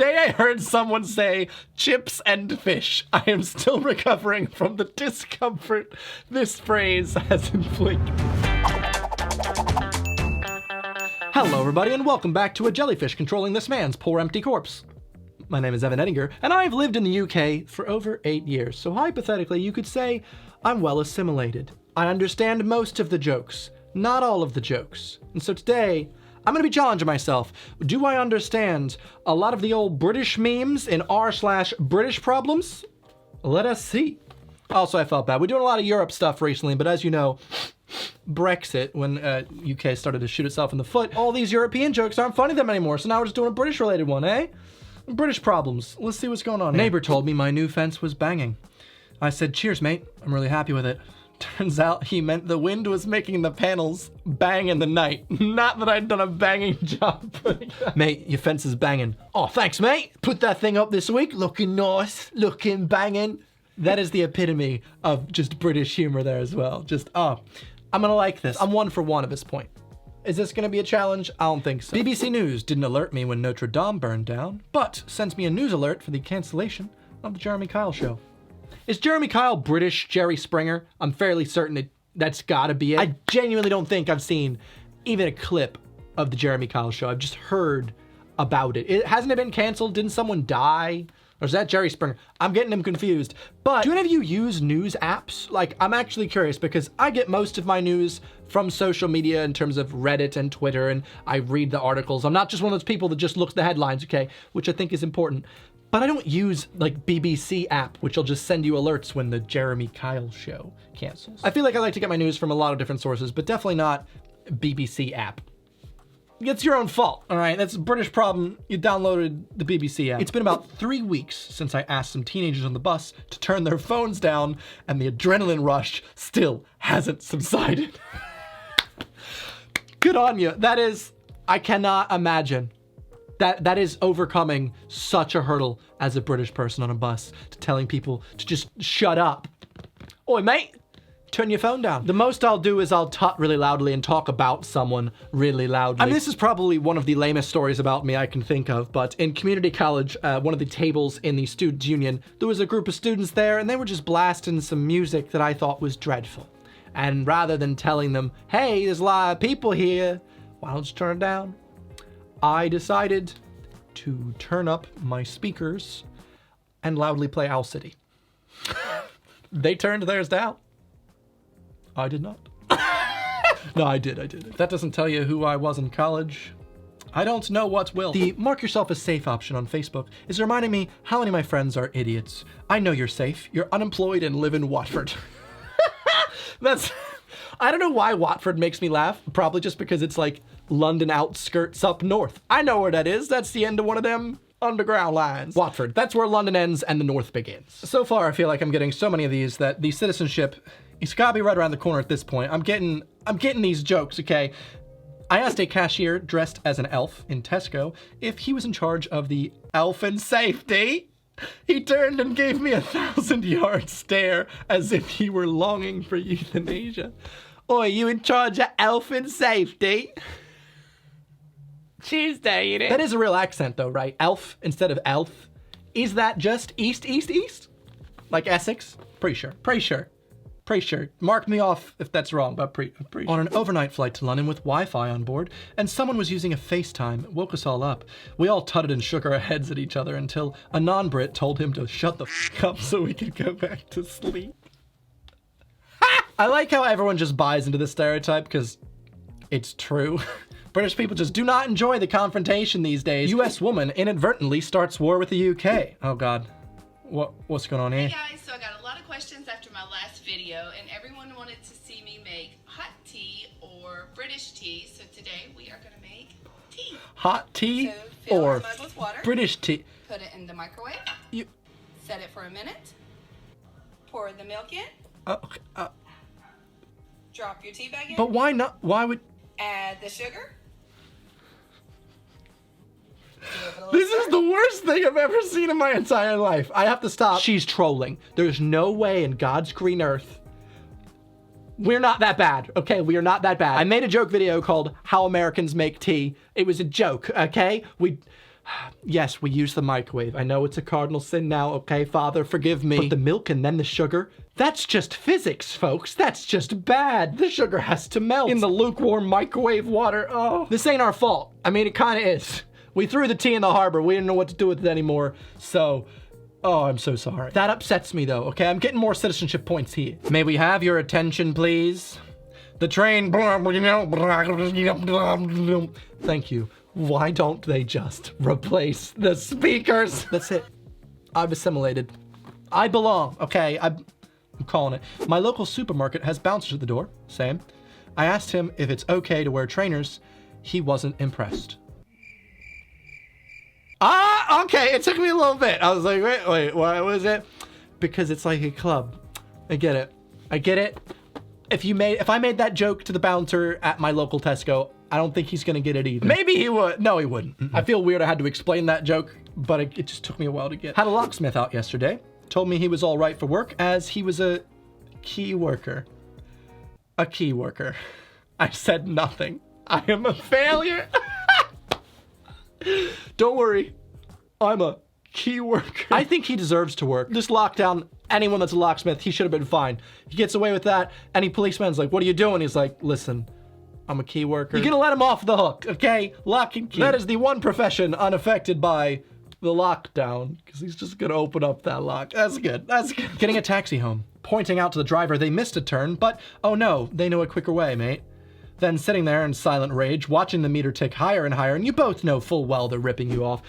day I heard someone say chips and fish. I am still recovering from the discomfort this phrase has inflicted. Hello everybody and welcome back to A Jellyfish Controlling This Man's Poor Empty Corpse. My name is Evan Edinger and I've lived in the UK for over 8 years, so hypothetically you could say I'm well assimilated. I understand most of the jokes, not all of the jokes. And so today, I'm gonna be challenging myself. Do I understand a lot of the old British memes in r/BritishProblems? Let us see. Also, I felt bad. We're doing a lot of Europe stuff recently, but as you know, Brexit, when UK started to shoot itself in the foot, all these European jokes aren't funny to them anymore, so now we're just doing a British-related one, eh? British problems. Let's see what's going on here. Neighbor told me my new fence was banging. I said, cheers, mate. I'm really happy with it. Turns out he meant the wind was making the panels bang in the night. Not that I'd done a banging job. Mate, your fence is banging. Oh, thanks, mate. Put that thing up this week. Looking nice. Looking banging. That is the epitome of just British humor there as well. Just, I'm gonna like this. I'm 1 for 1 at this point. Is this gonna be a challenge? I don't think so. BBC News didn't alert me when Notre Dame burned down, but sends me a news alert for the cancellation of the Jeremy Kyle show. Is Jeremy Kyle British Jerry Springer? I'm fairly certain that's gotta be it. I genuinely don't think I've seen even a clip of the Jeremy Kyle show. I've just heard about it. Hasn't it been canceled? Didn't someone die? Or is that Jerry Springer? I'm getting him confused. But do any of you use news apps? Like, I'm actually curious because I get most of my news from social media in terms of Reddit and Twitter, and I read the articles. I'm not just one of those people that just looks at the headlines, okay? Which I think is important. But I don't use like BBC app, which will just send you alerts when the Jeremy Kyle show cancels. I feel like I like to get my news from a lot of different sources, but definitely not BBC app. It's your own fault, all right? That's a British problem. You downloaded the BBC app. It's been about 3 weeks since I asked some teenagers on the bus to turn their phones down, and the adrenaline rush still hasn't subsided. Good on you. That is, I cannot imagine. That is overcoming such a hurdle as a British person on a bus, to telling people to just shut up. Oi, mate, turn your phone down. The most I'll do is I'll tut really loudly and talk about someone really loudly. I mean, this is probably one of the lamest stories about me I can think of, but in community college, one of the tables in the student union, there was a group of students there and they were just blasting some music that I thought was dreadful. And rather than telling them, hey, there's a lot of people here, why don't you turn it down? I decided to turn up my speakers and loudly play Owl City. They turned theirs down. I did not. No, I did. If that doesn't tell you who I was in college, I don't know what will. The mark yourself as safe option on Facebook is reminding me how many of my friends are idiots. I know you're safe. You're unemployed and live in Watford. I don't know why Watford makes me laugh. Probably just because it's like London outskirts up north. I know where that is. That's the end of one of them underground lines. Watford. That's where London ends and the north begins. So far, I feel like I'm getting so many of these that the citizenship, it's gotta be right around the corner at this point. I'm getting these jokes, okay? I asked a cashier dressed as an elf in Tesco if he was in charge of the elf and safety. He turned and gave me a 1,000-yard stare as if he were longing for euthanasia. Oi, you in charge of elf and safety? Tuesday, it is. That is a real accent though, right? Elf instead of elf. Is that just east? Like Essex? Pretty sure. Mark me off if that's wrong, but pretty sure. On an overnight flight to London with Wi-Fi on board, and someone was using a FaceTime, it woke us all up. We all tutted and shook our heads at each other until a non-Brit told him to shut the f*** up so we could go back to sleep. I like how everyone just buys into this stereotype because it's true. British people just do not enjoy the confrontation these days. US woman inadvertently starts war with the UK. Oh God, what's going on here? Hey guys, so I got a lot of questions after my last video and everyone wanted to see me make hot tea or British tea. So today we are gonna make tea. Hot tea So fill or a mug with water, British tea? put it in the microwave, set it for a minute, pour the milk in, drop your tea bag in. But why not? Why would? Add the sugar. This is the worst thing I've ever seen in my entire life. I have to stop. She's trolling. There's no way in God's green earth. We're not that bad, okay? We are not that bad. I made a joke video called How Americans Make Tea. It was a joke, okay? Yes, we use the microwave. I know it's a cardinal sin now, okay, Father, forgive me. But the milk and then the sugar, that's just physics, folks. That's just bad. The sugar has to melt in the lukewarm microwave water. Oh. This ain't our fault. I mean, it kind of is. We threw the tea in the harbor. We didn't know what to do with it anymore, so... Oh, I'm so sorry. That upsets me, though, okay? I'm getting more citizenship points here. May we have your attention, please? The train... Thank you. Why don't they just replace the speakers? That's it. I've assimilated. I belong, okay? I'm calling it. My local supermarket has bouncers at the door. Same. I asked him if it's okay to wear trainers. He wasn't impressed. Ah, okay, it took me a little bit. I was like, wait, what was it? Because it's like a club. I get it. If I made that joke to the bouncer at my local Tesco, I don't think he's gonna get it either. Maybe he would. No, he wouldn't. I feel weird I had to explain that joke, but it just took me a while to get. Had a locksmith out yesterday. Told me he was all right for work as he was a key worker. A key worker. I said nothing. I am a failure. Don't worry, I'm a key worker. I think he deserves to work. This lockdown, anyone that's a locksmith, he should have been fine. He gets away with that. Any policeman's like, what are you doing? He's like, listen, I'm a key worker. You're gonna let him off the hook, okay? Lock and key. That is the one profession unaffected by the lockdown, because he's just gonna open up that lock. That's good. Getting a taxi home. Pointing out to the driver they missed a turn, but oh no, they know a quicker way, mate. Then sitting there in silent rage, watching the meter tick higher and higher, and you both know full well they're ripping you off.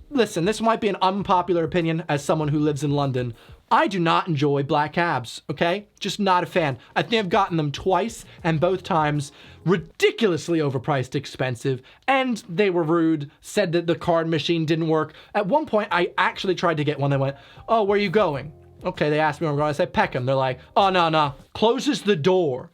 Listen, this might be an unpopular opinion as someone who lives in London. I do not enjoy black cabs, okay? Just not a fan. I think I've gotten them twice, and both times ridiculously overpriced, expensive, and they were rude, said that the card machine didn't work. At one point, I actually tried to get one. They went, oh, where are you going? Okay, they asked me where I'm going. I said, Peckham. They're like, oh, no, closes the door.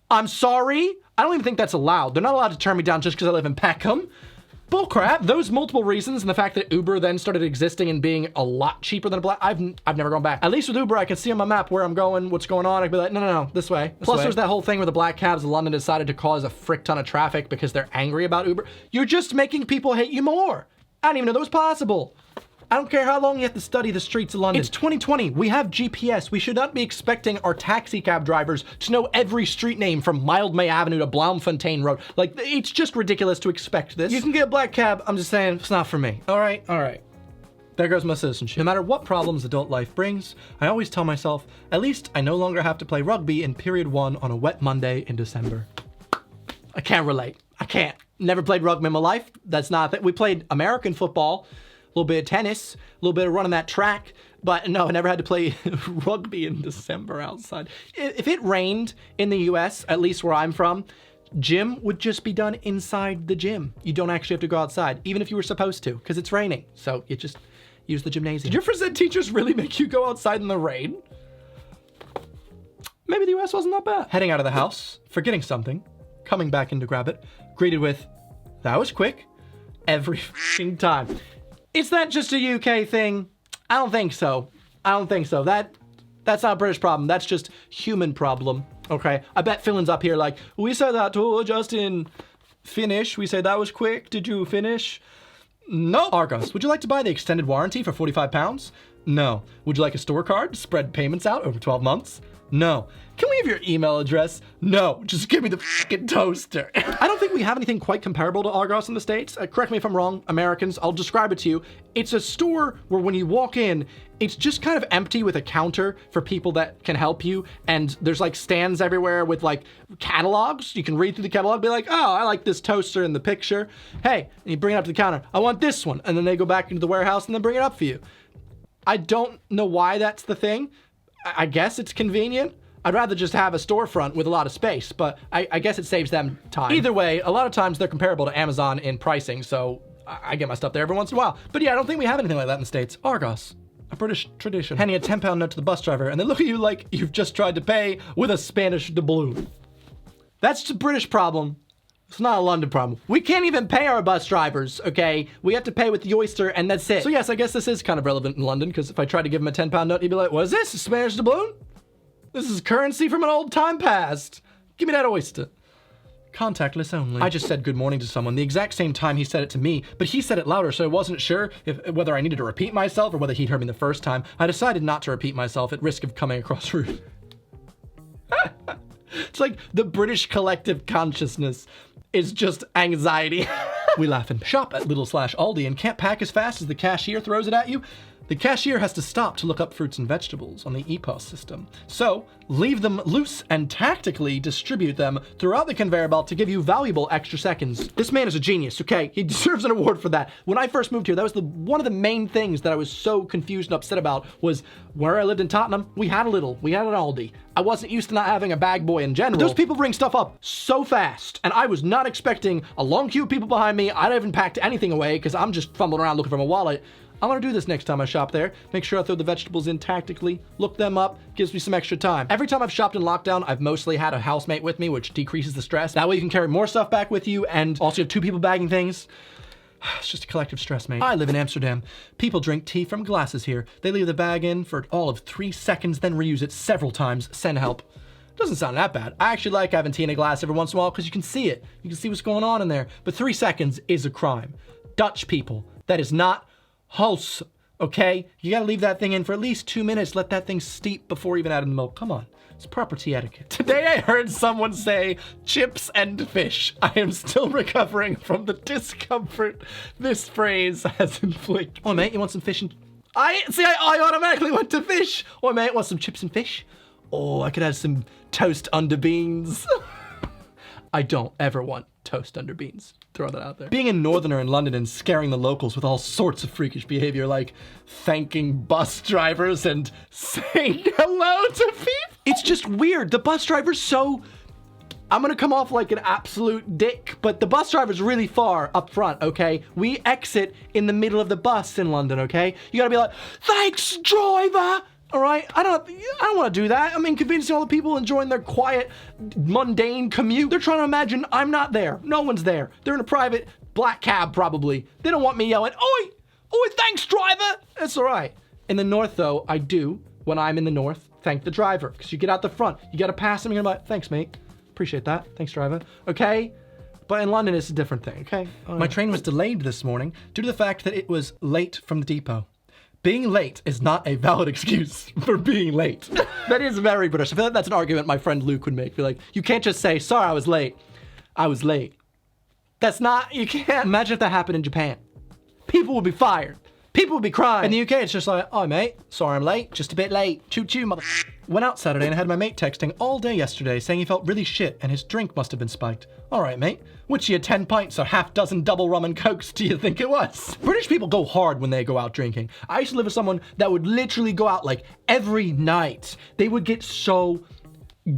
I'm sorry? I don't even think that's allowed. They're not allowed to turn me down just because I live in Peckham. Bullcrap. Those multiple reasons and the fact that Uber then started existing and being a lot cheaper than a black, I've never gone back. At least with Uber, I can see on my map where I'm going, what's going on. I'd be like, no, this way. Plus, there's that whole thing where the black cabs in London decided to cause a frick ton of traffic because they're angry about Uber. You're just making people hate you more. I didn't even know that was possible. I don't care how long you have to study the streets of London. It's 2020. We have GPS. We should not be expecting our taxi cab drivers to know every street name from Mildmay Avenue to Bloemfontein Road. Like, it's just ridiculous to expect this. You can get a black cab. I'm just saying, it's not for me. All right. There goes my citizenship. No matter what problems adult life brings, I always tell myself, at least I no longer have to play rugby in period 1 on a wet Monday in December. I can't relate. I can't. Never played rugby in my life. That's not a thing. We played American football, a little bit of tennis, a little bit of running that track, but no, I never had to play rugby in December outside. If it rained in the US, at least where I'm from, gym would just be done inside the gym. You don't actually have to go outside, even if you were supposed to, because it's raining. So you just use the gymnasium. Did your phys ed teachers really make you go outside in the rain? Maybe the US wasn't that bad. Heading out of the house, forgetting something, coming back in to grab it, greeted with, that was quick, every f***ing time. Is that just a UK thing? I don't think so. That's not a British problem. That's just human problem. Okay. I bet Finland's up here like, we said that to Justin. Finish. We said that was quick. Did you finish? No. Argos, would you like to buy the extended warranty for £45? No. Would you like a store card to spread payments out over 12 months? No. Can we have your email address? No. Just give me the fucking toaster. I don't think we have anything quite comparable to Argos in the States. Correct me if I'm wrong, Americans. I'll describe it to you. It's a store where when you walk in, it's just kind of empty with a counter for people that can help you. And there's like stands everywhere with like catalogs. You can read through the catalog, be like, oh, I like this toaster in the picture. Hey, and you bring it up to the counter. I want this one. And then they go back into the warehouse and then bring it up for you. I don't know why that's the thing. I guess it's convenient. I'd rather just have a storefront with a lot of space, but I guess it saves them time. Either way, a lot of times they're comparable to Amazon in pricing, so I get my stuff there every once in a while. But yeah, I don't think we have anything like that in the States. Argos, a British tradition. Handing a £10 note to the bus driver, and they look at you like you've just tried to pay with a Spanish doubloon. That's just a British problem. It's not a London problem. We can't even pay our bus drivers, okay? We have to pay with the oyster, and that's it. So yes, I guess this is kind of relevant in London, because if I tried to give him a £10 note, he'd be like, what is this, a Spanish doubloon? This is currency from an old time past. Give me that oyster. Contactless only. I just said good morning to someone the exact same time he said it to me, but he said it louder, so I wasn't sure whether I needed to repeat myself or whether he'd heard me the first time. I decided not to repeat myself at risk of coming across rude. It's like the British collective consciousness is just anxiety. We laugh and shop at Aldi and can't pack as fast as the cashier throws it at you. The cashier has to stop to look up fruits and vegetables on the EPOS system. So, leave them loose and tactically distribute them throughout the conveyor belt to give you valuable extra seconds. This man is a genius, okay? He deserves an award for that. When I first moved here, that was one of the main things that I was so confused and upset about was where I lived in Tottenham, we had an Aldi. I wasn't used to not having a bag boy in general. Those people bring stuff up so fast, and I was not expecting a long queue of people behind me. I haven't packed anything away because I'm just fumbling around looking for my wallet. I'm gonna do this next time I shop there. Make sure I throw the vegetables in tactically, look them up, gives me some extra time. Every time I've shopped in lockdown, I've mostly had a housemate with me, which decreases the stress. That way you can carry more stuff back with you, and also you have 2 people bagging things. It's just a collective stress, mate. I live in Amsterdam. People drink tea from glasses here. They leave the bag in for all of 3 seconds, then reuse it several times. Send help. Doesn't sound that bad. I actually like having tea in a glass every once in a while because you can see it. You can see what's going on in there. But 3 seconds is a crime. Dutch people, that is not wholesome. Okay, you gotta leave that thing in for at least 2 minutes. Let that thing steep before even adding the milk. Come on, it's proper tea etiquette. Today I heard someone say chips and fish. I am still recovering from the discomfort this phrase has inflicted. Oh mate, you want some fish and... I automatically went to fish. Oh mate, want some chips and fish? Oh, I could have some toast under beans. I don't ever want toast under beans. Throw that out there. Being a northerner in London and scaring the locals with all sorts of freakish behavior, like thanking bus drivers and saying hello to people. It's just weird. The bus driver's so... I'm gonna come off like an absolute dick, but the bus driver's really far up front, okay? We exit in the middle of the bus in London, okay? You gotta be like, thanks, driver! All right, I don't want to do that. I'm inconveniencing all the people enjoying their quiet, mundane commute. They're trying to imagine I'm not there. No one's there. They're in a private black cab, probably. They don't want me yelling, oi, oi, thanks, driver. That's all right. In the north, though, I do, when I'm in the north, thank the driver. Because you get out the front, you got to pass them, and you're like, thanks, mate. Appreciate that. Thanks, driver. Okay? But in London, it's a different thing, okay? My train was delayed this morning due to the fact that it was late from the depot. Being late is not a valid excuse for being late. That is very British. I feel like that's an argument my friend Luke would make. Be like, you can't just say, sorry, I was late. I was late. That's not, you can't. Imagine if that happened in Japan. People would be fired. People would be crying. In the UK, it's just like, oh, mate, sorry I'm late. Just a bit late. Choo-choo, mother... Went out Saturday and had my mate texting all day yesterday saying he felt really shit and his drink must have been spiked. All right, mate. Which of your 10 pints or half dozen double rum and cokes do you think it was? British people go hard when they go out drinking. I used to live with someone that would literally go out like every night. They would get so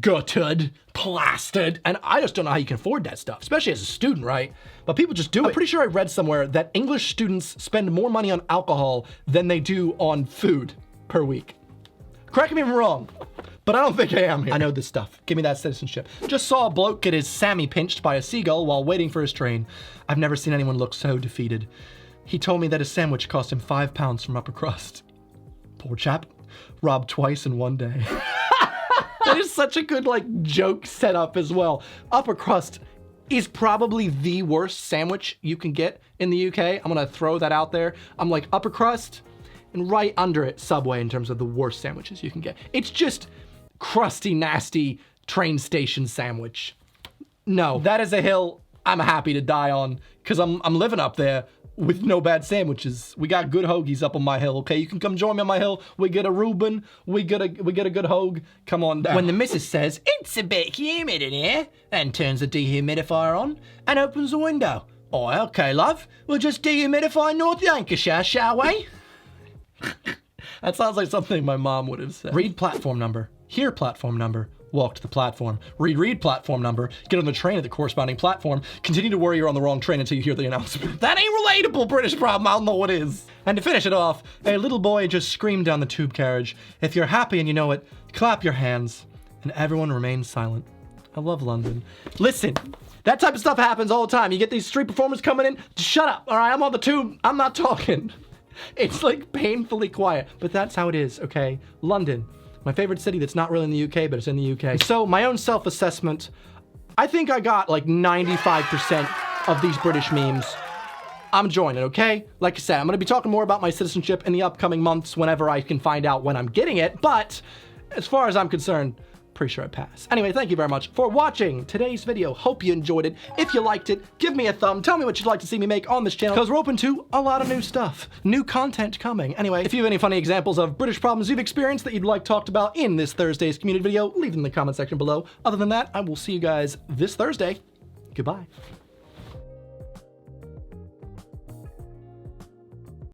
gutted, plastered, and I just don't know how you can afford that stuff, especially as a student, right? But people just do it. I'm pretty sure I read somewhere that English students spend more money on alcohol than they do on food per week. Correct me if I'm wrong, but I don't think I am here. I know this stuff. Give me that citizenship. Just saw a bloke get his Sammy pinched by a seagull while waiting for his train. I've never seen anyone look so defeated. He told me that his sandwich cost him £5 from Upper Crust. Poor chap. Robbed twice in one day. That is such a good, like, joke setup as well. Upper Crust is probably the worst sandwich you can get in the UK. I'm gonna throw that out there. I'm like, Upper Crust, and right under it, Subway in terms of the worst sandwiches you can get. It's just crusty, nasty train station sandwich. No, that is a hill I'm happy to die on because I'm living up there with no bad sandwiches. We got good hoagies up on my hill, okay? You can come join me on my hill. We get a Reuben, we get a good hoag. Come on down. When the missus says, it's a bit humid in here, then turns the dehumidifier on and opens the window. Oh, okay, love. We'll just dehumidify North Lancashire, shall we? That sounds like something my mom would have said. Read platform number. Hear platform number. Walk to the platform. Read platform number. Get on the train at the corresponding platform. Continue to worry you're on the wrong train until you hear the announcement. That ain't relatable, British problem. I don't know what is. And to finish it off, a little boy just screamed down the tube carriage. If you're happy and you know it, clap your hands. And everyone remains silent. I love London. Listen. That type of stuff happens all the time. You get these street performers coming in. Shut up, all right? I'm on the tube. I'm not talking. It's like painfully quiet, but that's how it is, okay? London, my favorite city that's not really in the UK, but it's in the UK. So my own self-assessment I think I got like 95% of these British memes. I'm joining, okay? Like I said, I'm gonna be talking more about my citizenship in the upcoming months whenever I can find out when I'm getting it, but as far as I'm concerned, pretty sure I pass. Anyway, thank you very much for watching today's video. Hope you enjoyed it. If you liked it, give me a thumb. Tell me what you'd like to see me make on this channel, because we're open to a lot of new stuff. New content coming. Anyway, if you have any funny examples of British problems you've experienced that you'd like talked about in this Thursday's community video, leave them in the comment section below. Other than that, I will see you guys this Thursday. Goodbye.